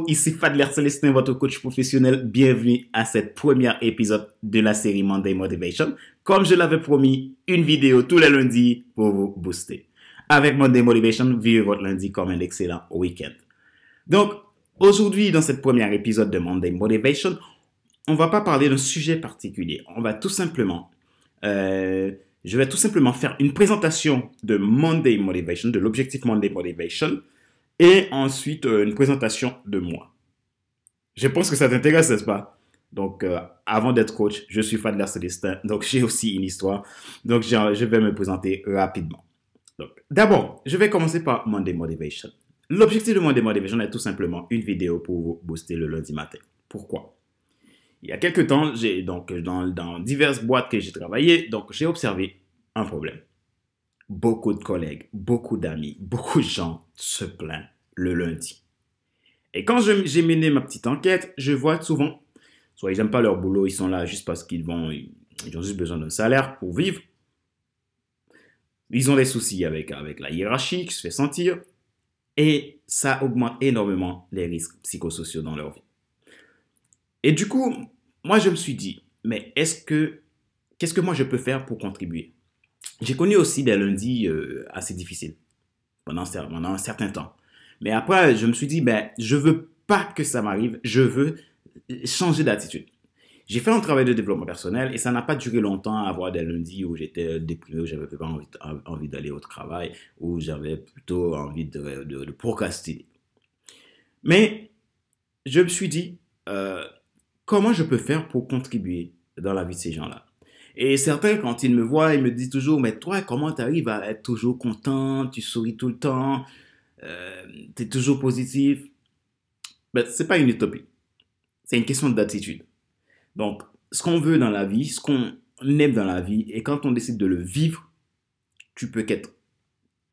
Bonjour, ici Fadler Célestin, votre coach professionnel. Bienvenue à cette premier épisode de la série Monday Motivation. Comme je l'avais promis, une vidéo tous les lundis pour vous booster. Avec Monday Motivation, vivez votre lundi comme un excellent week-end. Donc, aujourd'hui, dans cette premier épisode de Monday Motivation, on va pas parler d'un sujet particulier. On va tout simplement, je vais tout simplement faire une présentation de Monday Motivation, de l'objectif Monday Motivation, et ensuite une présentation de moi. Je pense que ça t'intéresse, n'est-ce pas? Donc, avant d'être coach, je suis Fadler Célestin, donc j'ai aussi une histoire. Donc, je vais me présenter rapidement. Donc, d'abord, je vais commencer par Monday Motivation. L'objectif de Monday Motivation est tout simplement une vidéo pour vous booster le lundi matin. Pourquoi? Il y a quelques temps, dans diverses boîtes que j'ai travaillé, donc j'ai observé un problème. Beaucoup de collègues, beaucoup d'amis, beaucoup de gens se plaignent le lundi. Et quand j'ai mené ma petite enquête, je vois souvent, soit ils n'aiment pas leur boulot, ils sont là juste parce ils ont juste besoin d'un salaire pour vivre. Ils ont des soucis avec la hiérarchie qui se fait sentir. Et ça augmente énormément les risques psychosociaux dans leur vie. Et du coup, moi je me suis dit, mais qu'est-ce que moi je peux faire pour contribuer? J'ai connu aussi des lundis assez difficiles pendant un certain temps. Mais après, je me suis dit, ben, je veux pas que ça m'arrive, je veux changer d'attitude. J'ai fait un travail de développement personnel et ça n'a pas duré longtemps à avoir des lundis où j'étais déprimé, où j'avais pas envie d'aller au travail, où j'avais plutôt envie de procrastiner. Mais je me suis dit, comment je peux faire pour contribuer dans la vie de ces gens-là? Et certains, quand ils me voient, ils me disent toujours, mais toi, comment tu arrives à être toujours content, tu souris tout le temps, tu es toujours positif? Ben, ce n'est pas une utopie, c'est une question d'attitude. Donc, ce qu'on veut dans la vie, ce qu'on aime dans la vie, et quand on décide de le vivre, tu peux qu'être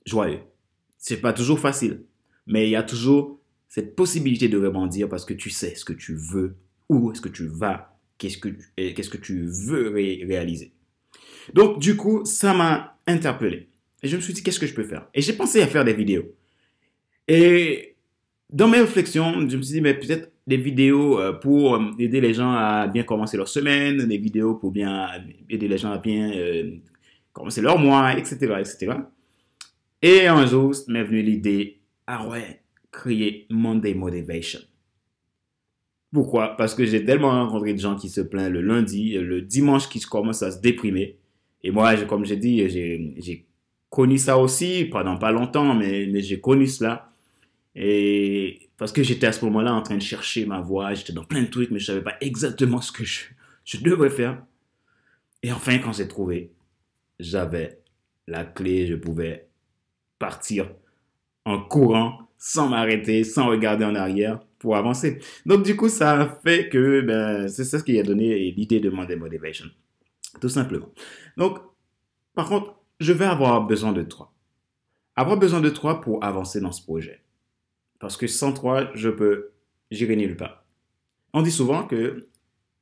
joyeux. C'est pas toujours facile, mais il y a toujours cette possibilité de rebondir parce que tu sais ce que tu veux, où est-ce que tu vas, qu'est-ce que tu veux réaliser. Donc, du coup, ça m'a interpellé. Et je me suis dit, qu'est-ce que je peux faire? Et j'ai pensé à faire des vidéos. Et dans mes réflexions, je me suis dit, mais peut-être des vidéos pour aider les gens à bien commencer leur semaine, des vidéos pour bien aider les gens à bien commencer leur mois, etc., etc. Et un jour, m'est venue l'idée, ah ouais, créer Monday Motivation. Pourquoi? Parce que j'ai tellement rencontré de gens qui se plaignent le lundi, le dimanche qui commencent à se déprimer. Et moi, comme j'ai dit, j'ai connu ça aussi pendant pas longtemps, mais j'ai connu cela. Et parce que j'étais à ce moment-là en train de chercher ma voie, j'étais dans plein de trucs, mais je savais pas exactement ce que je devrais faire. Et enfin, quand j'ai trouvé, j'avais la clé, je pouvais partir en courant, sans m'arrêter, sans regarder en arrière pour avancer. Donc du coup, ça a fait que c'est ça ce qui a donné l'idée de Monday Motivation. Tout simplement. Donc, par contre, je vais avoir besoin de toi. Avoir besoin de toi pour avancer dans ce projet. Parce que sans toi, j'irai nulle part. On dit souvent que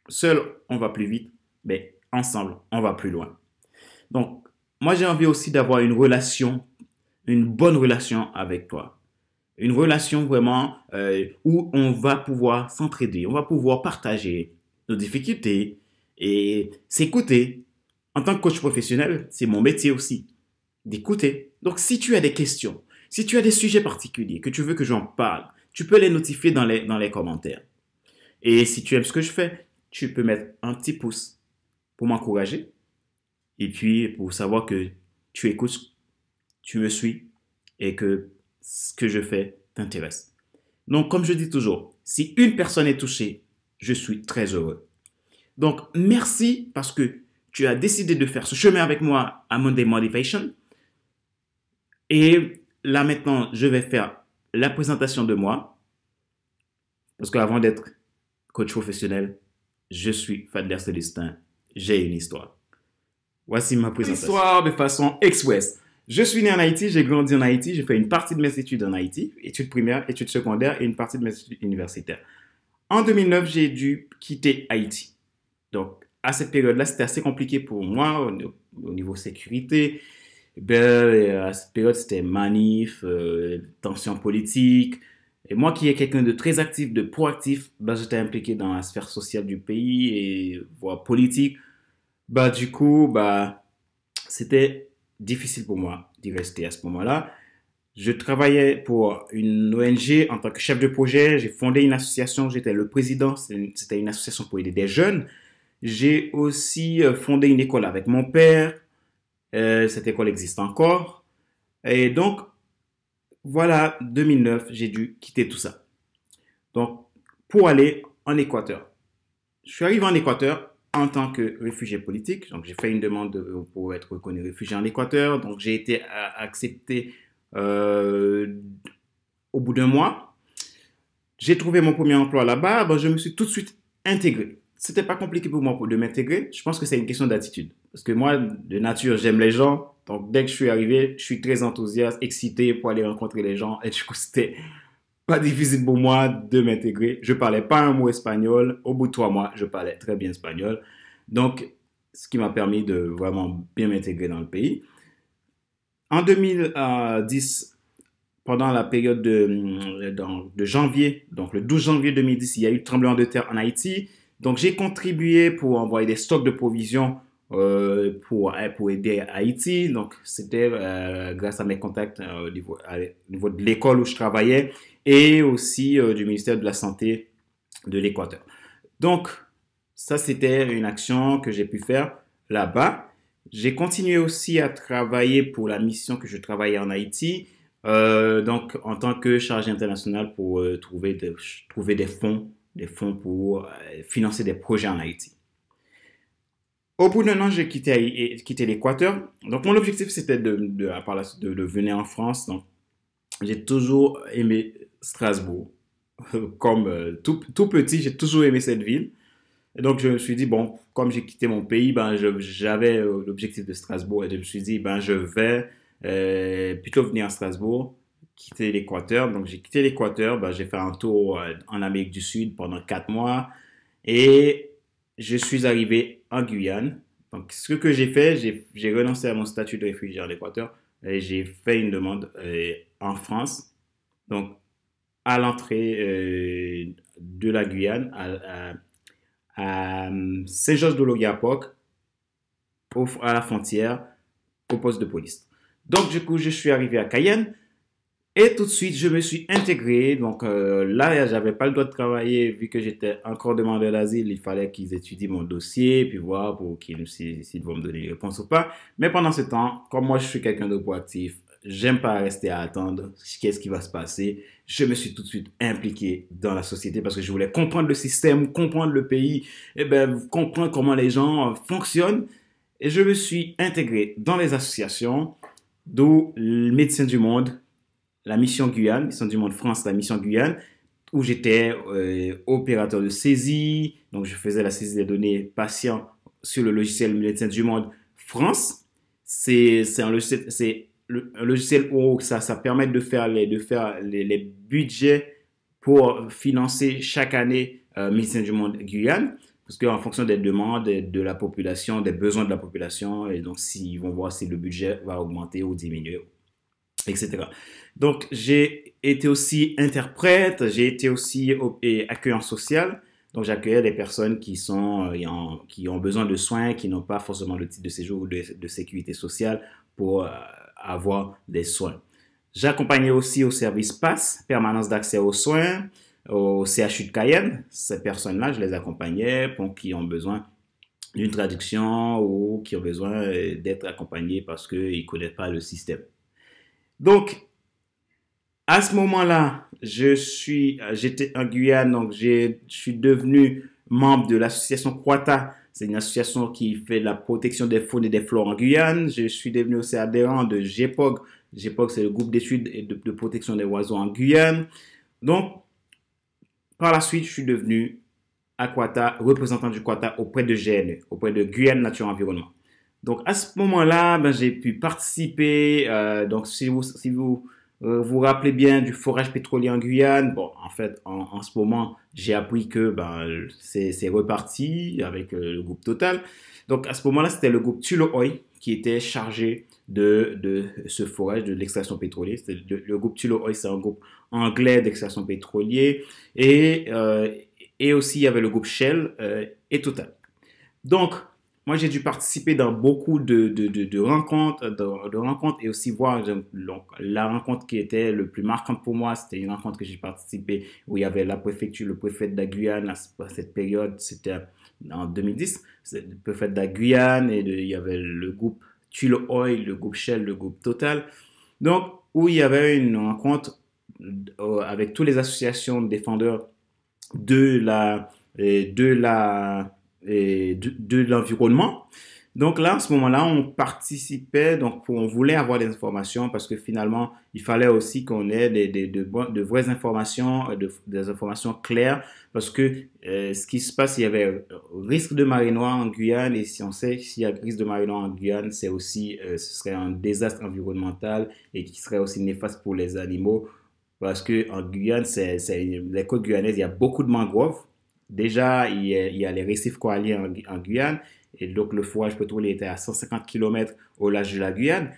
seul, on va plus vite, mais ensemble, on va plus loin. Donc, moi, j'ai envie aussi d'avoir une bonne relation avec toi. Une relation vraiment où on va pouvoir s'entraider, on va pouvoir partager nos difficultés et s'écouter. En tant que coach professionnel, c'est mon métier aussi, d'écouter. Donc, si tu as des questions, si tu as des sujets particuliers que tu veux que j'en parle, tu peux les notifier dans les commentaires. Et si tu aimes ce que je fais, tu peux mettre un petit pouce pour m'encourager et puis pour savoir que tu écoutes, tu me suis et que ce que je fais t'intéresse. Donc, comme je dis toujours, si une personne est touchée, je suis très heureux. Donc, merci parce que tu as décidé de faire ce chemin avec moi à Monday Motivation. Et là, maintenant, je vais faire la présentation de moi. Parce qu'avant d'être coach professionnel, je suis Fadler Célestin. J'ai une histoire. Voici ma présentation. Histoire de façon express. Je suis né en Haïti, j'ai grandi en Haïti, j'ai fait une partie de mes études en Haïti, études primaires, études secondaires et une partie de mes études universitaires. En 2009, j'ai dû quitter Haïti. Donc, à cette période-là, c'était assez compliqué pour moi au niveau sécurité. À cette période, c'était manif, tension politique, Et moi qui est quelqu'un de très actif, de proactif, bah, j'étais impliqué dans la sphère sociale du pays et voire politique. Bah, du coup, bah, c'était difficile pour moi d'y rester à ce moment-là. Je travaillais pour une ONG en tant que chef de projet. J'ai fondé une association, j'étais le président. C'était une association pour aider des jeunes. J'ai aussi fondé une école avec mon père. Cette école existe encore. Et donc, voilà, 2009, j'ai dû quitter tout ça. Donc, pour aller en Équateur. Je suis arrivé en Équateur en tant que réfugié politique. Donc, j'ai fait une demande pour être reconnu réfugié en Équateur. Donc, j'ai été accepté euh, au bout d'un mois. J'ai trouvé mon premier emploi là-bas. Ben, je me suis tout de suite intégré. C'était pas compliqué pour moi de m'intégrer. Je pense que c'est une question d'attitude. Parce que moi, de nature, j'aime les gens. Donc, dès que je suis arrivé, je suis très enthousiaste, excité pour aller rencontrer les gens. Et du coup, c'était pas difficile pour moi de m'intégrer. Je parlais pas un mot espagnol. Au bout de 3 mois, je parlais très bien espagnol. Donc, ce qui m'a permis de vraiment bien m'intégrer dans le pays. En 2010, pendant la période de janvier, donc le 12 janvier 2010, il y a eu le tremblement de terre en Haïti. Donc, j'ai contribué pour envoyer des stocks de provisions pour aider Haïti. Donc, c'était grâce à mes contacts au niveau de l'école où je travaillais et aussi du ministère de la Santé de l'Équateur. Donc, ça, c'était une action que j'ai pu faire là-bas. J'ai continué aussi à travailler pour la mission que je travaillais en Haïti, donc en tant que chargé international pour trouver des fonds pour financer des projets en Haïti. Au bout d'un an, j'ai quitté l'Équateur. Donc, mon objectif, c'était de venir en France. Donc, j'ai toujours aimé Strasbourg. Comme tout petit, j'ai toujours aimé cette ville. Et donc, je me suis dit, bon, comme j'ai quitté mon pays, ben, j'avais l'objectif de Strasbourg. Et je me suis dit, ben, je vais plutôt venir à Strasbourg, quitter l'Équateur. Donc, j'ai quitté l'Équateur. Ben, j'ai fait un tour en Amérique du Sud pendant 4 mois. Et je suis arrivé en Guyane. Donc, ce que j'ai fait, j'ai renoncé à mon statut de réfugié en Équateur et j'ai fait une demande en France. Donc, à l'entrée de la Guyane, à Saint-Georges-de-l'Oyapock, à la frontière, au poste de police. Donc, du coup, je suis arrivé à Cayenne et tout de suite, je me suis intégré. Donc là, j'avais pas le droit de travailler vu que j'étais encore demandeur d'asile. Il fallait qu'ils étudient mon dossier, puis voir pour s'ils vont me donner une réponse ou pas. Mais pendant ce temps, comme moi, je suis quelqu'un de proactif, j'aime pas rester à attendre qu'est-ce qui va se passer. Je me suis tout de suite impliqué dans la société parce que je voulais comprendre le système, comprendre le pays, et ben, comprendre comment les gens fonctionnent. Et je me suis intégré dans les associations, d'où le Médecins du Monde, la mission Guyane, mission du monde France, la mission Guyane, où j'étais opérateur de saisie. Donc, je faisais la saisie des données patients sur le logiciel Médecins du Monde France. C'est un logiciel où ça permet de faire les budgets pour financer chaque année Médecins du Monde Guyane. Parce qu'en fonction des demandes de la population, des besoins de la population, et donc s'ils vont voir si le budget va augmenter ou diminuer, etc. Donc, j'ai été aussi interprète, j'ai été aussi accueillant social. Donc, j'accueillais des personnes qui ont besoin de soins, qui n'ont pas forcément le titre de séjour ou de sécurité sociale pour avoir des soins. J'accompagnais aussi au service PASS, permanence d'accès aux soins, au CHU de Cayenne. Ces personnes-là, je les accompagnais pour qui ont besoin d'une traduction ou qui ont besoin d'être accompagnés parce qu'ils ne connaissent pas le système. Donc, à ce moment-là, j'étais en Guyane, donc je suis devenu membre de l'association Croata. C'est une association qui fait la protection des faunes et des flores en Guyane. Je suis devenu aussi adhérent de GEPOG. GEPOG, c'est le groupe d'études et de protection des oiseaux en Guyane. Donc, par la suite, je suis devenu à Croata, représentant du Croata auprès de GNE, auprès de Guyane Nature Environnement. Donc, à ce moment-là, ben, j'ai pu participer. Donc, si vous vous rappelez bien du forage pétrolier en Guyane, bon, en fait, en ce moment, j'ai appris que ben, c'est reparti avec le groupe Total. Donc, à ce moment-là, c'était le groupe Tullow Oil qui était chargé de ce forage, de l'extraction pétrolière. Le groupe Tullow Oil, c'est un groupe anglais d'extraction pétrolière. Et aussi, il y avait le groupe Shell et Total. Donc, moi, j'ai dû participer dans beaucoup de rencontres, de rencontres et aussi voir donc, la rencontre qui était le plus marquante pour moi. C'était une rencontre que j'ai participé où il y avait la préfecture, le préfet de la Guyane à cette période, c'était en 2010, c'est le préfet de la Guyane et il y avait le groupe Tullow Oil, le groupe Shell, le groupe Total. Donc, où il y avait une rencontre avec toutes les associations de défendeurs de la, de la de l'environnement. Donc là, en ce moment-là, on participait, donc on voulait avoir des informations parce que finalement, il fallait aussi qu'on ait de vraies informations, des informations claires parce que ce qui se passe, il y avait risque de marée noire en Guyane et si on sait s'il y a risque de marée noire en Guyane, c'est aussi, ce serait un désastre environnemental et qui serait aussi néfaste pour les animaux parce que en Guyane, les côtes guyanaises, il y a beaucoup de mangroves. Déjà, il y a les récifs coralliens en Guyane, et donc le forage pétrolier était à 150 km au large de la Guyane,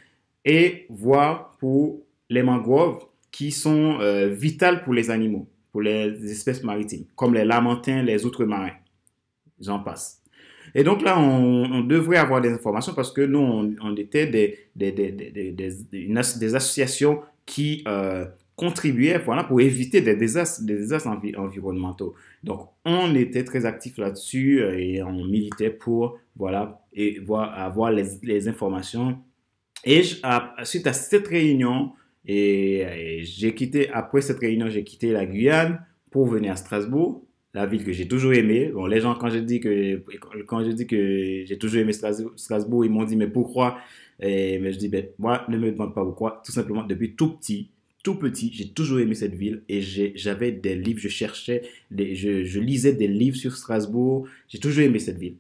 et voir pour les mangroves qui sont vitales pour les animaux, pour les espèces maritimes, comme les lamantins, les outre-marins, j'en passe. Et donc là, on devrait avoir des informations parce que nous, on était des associations qui contribuaient voilà, pour éviter des désastres environnementaux. Donc, on était très actifs là-dessus et on militait pour voilà, et avoir les informations. Et suite à cette réunion, j'ai quitté, après cette réunion, j'ai quitté la Guyane pour venir à Strasbourg, la ville que j'ai toujours aimée. Bon, les gens, quand je dis que j'ai toujours aimé Strasbourg, ils m'ont dit, mais pourquoi? Mais je dis, ben, moi, ne me demande pas pourquoi. Tout simplement, depuis tout petit, j'ai toujours aimé cette ville et j'avais des livres, je lisais des livres sur Strasbourg. J'ai toujours aimé cette ville.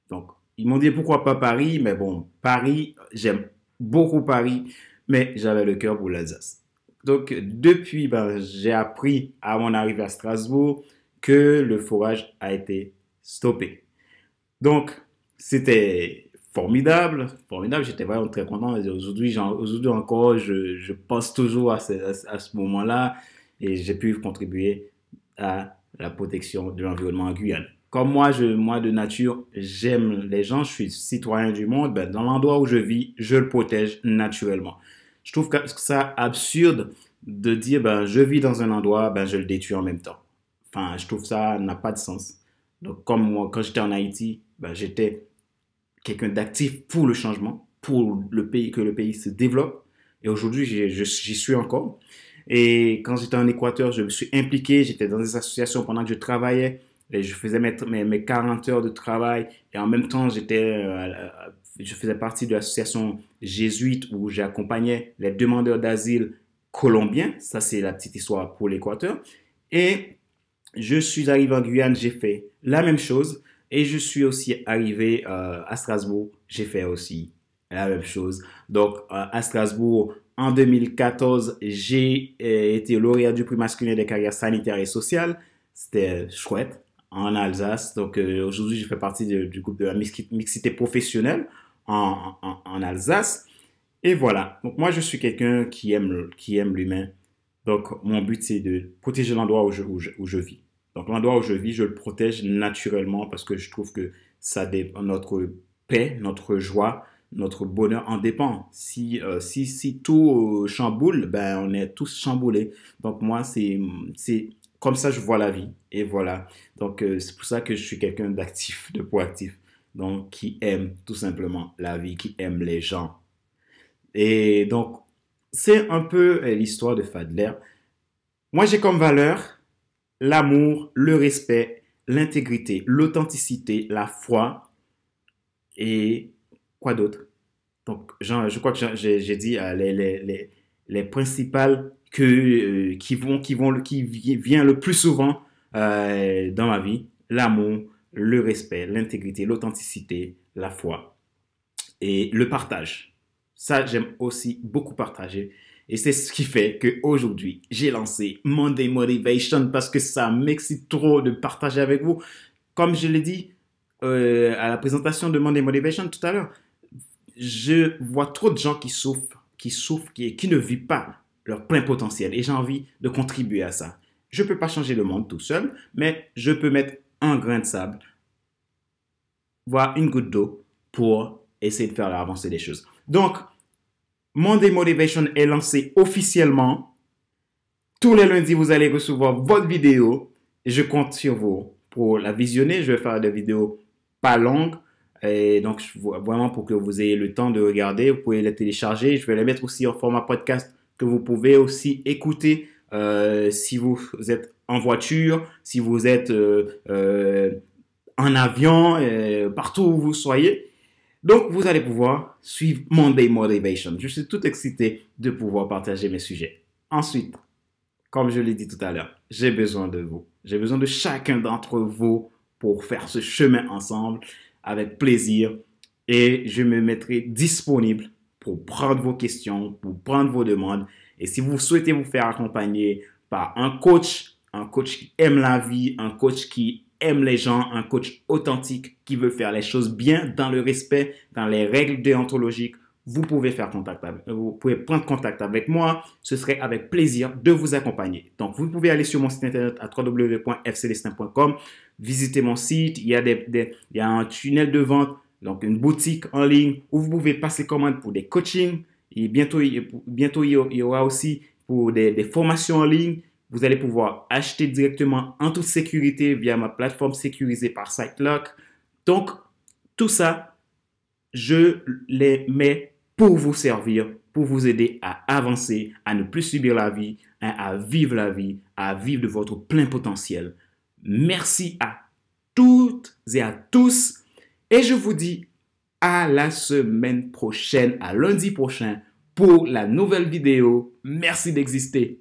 Donc, ils m'ont dit pourquoi pas Paris, mais bon, Paris, j'aime beaucoup Paris, mais j'avais le cœur pour l'Alsace. Donc, depuis, ben, j'ai appris à mon arrivée à Strasbourg que le forage a été stoppé. Donc, c'était formidable, formidable, j'étais vraiment très content. Aujourd'hui encore, je pense toujours à ce moment-là et j'ai pu contribuer à la protection de l'environnement en Guyane. Comme moi de nature, j'aime les gens, je suis citoyen du monde, ben, dans l'endroit où je vis, je le protège naturellement. Je trouve que ça absurde de dire, ben, je vis dans un endroit, ben, je le détruis en même temps. Enfin, je trouve ça n'a pas de sens. Donc, comme moi, quand j'étais en Haïti, ben, j'étais quelqu'un d'actif pour le changement, pour le pays, que le pays se développe. Et aujourd'hui, j'y suis encore. Et quand j'étais en Équateur, je me suis impliqué, j'étais dans des associations pendant que je travaillais. Et je faisais mes 40 heures de travail. Et en même temps, je faisais partie de l'association jésuite où j'accompagnais les demandeurs d'asile colombiens. Ça, c'est la petite histoire pour l'Équateur. Et je suis arrivé en Guyane, j'ai fait la même chose. Et je suis aussi arrivé à Strasbourg, j'ai fait aussi la même chose. Donc, à Strasbourg, en 2014, j'ai été lauréat du prix masculin des carrières sanitaires et sociales. C'était chouette en Alsace. Donc, aujourd'hui, je fais partie du groupe de la mixité professionnelle en Alsace. Et voilà. Donc, moi, je suis quelqu'un qui aime l'humain. Donc, mon but, c'est de protéger l'endroit où je vis. Donc, l'endroit où je vis, je le protège naturellement parce que je trouve que notre paix, notre joie, notre bonheur en dépend. Si tout chamboule, ben, on est tous chamboulés. Donc, moi, c'est comme ça que je vois la vie. Et voilà. Donc, c'est pour ça que je suis quelqu'un d'actif, de proactif. Donc, qui aime tout simplement la vie, qui aime les gens. Et donc, c'est un peu l'histoire de Fadler. Moi, j'ai comme valeur l'amour, le respect, l'intégrité, l'authenticité, la foi et quoi d'autre? Donc, je crois que j'ai dit les principales qui viennent le plus souvent dans ma vie. L'amour, le respect, l'intégrité, l'authenticité, la foi et le partage. Ça, j'aime aussi beaucoup partager. Et c'est ce qui fait qu'aujourd'hui, j'ai lancé Monday Motivation parce que ça m'excite trop de partager avec vous. Comme je l'ai dit, à la présentation de Monday Motivation tout à l'heure, je vois trop de gens qui ne vivent pas leur plein potentiel et j'ai envie de contribuer à ça. Je ne peux pas changer le monde tout seul, mais je peux mettre un grain de sable, voire une goutte d'eau pour essayer de faire avancer les choses. Donc, Monday Motivation est lancé officiellement. Tous les lundis, vous allez recevoir votre vidéo. Et je compte sur vous pour la visionner. Je vais faire des vidéos pas longues. Et donc, vraiment pour que vous ayez le temps de regarder, vous pouvez les télécharger. Je vais les mettre aussi en format podcast que vous pouvez aussi écouter si vous êtes en voiture, si vous êtes en avion, partout où vous soyez. Donc, vous allez pouvoir suivre Monday Motivation. Je suis tout excité de pouvoir partager mes sujets. Ensuite, comme je l'ai dit tout à l'heure, j'ai besoin de vous. J'ai besoin de chacun d'entre vous pour faire ce chemin ensemble avec plaisir. Et je me mettrai disponible pour prendre vos questions, pour prendre vos demandes. Et si vous souhaitez vous faire accompagner par un coach qui aime la vie, un coach qui aime les gens, un coach authentique qui veut faire les choses bien dans le respect, dans les règles déontologiques, vous pouvez prendre contact avec moi. Ce serait avec plaisir de vous accompagner. Donc, vous pouvez aller sur mon site internet à www.fcelestin.com, visiter mon site. Il y a un tunnel de vente, donc une boutique en ligne où vous pouvez passer commande pour des coachings. Et bientôt, il y aura aussi pour des formations en ligne. Vous allez pouvoir acheter directement en toute sécurité via ma plateforme sécurisée par SiteLock. Donc, tout ça, je les mets pour vous servir, pour vous aider à avancer, à ne plus subir la vie, à vivre la vie, à vivre de votre plein potentiel. Merci à toutes et à tous. Et je vous dis à la semaine prochaine, à lundi prochain, pour la nouvelle vidéo. Merci d'exister.